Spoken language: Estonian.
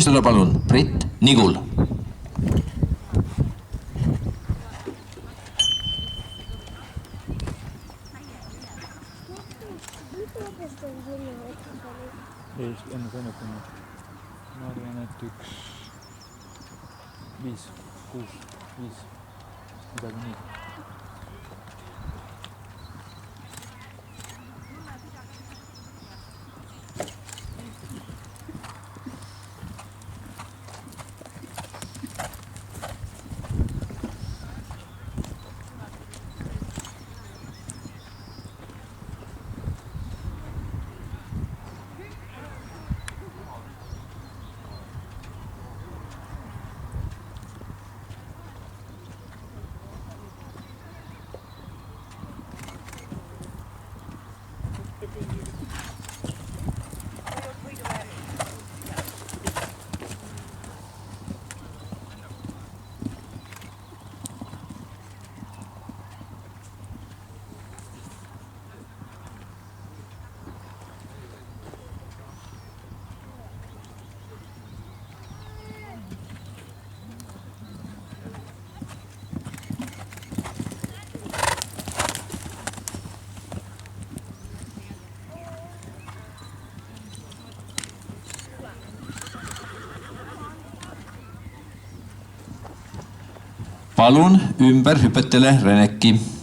Seda palun, Brit Nigul. Enne sõnutama. Ma arvan, et 5, 6, 5, midagi nii. Palun ümber hüpetele Reneki.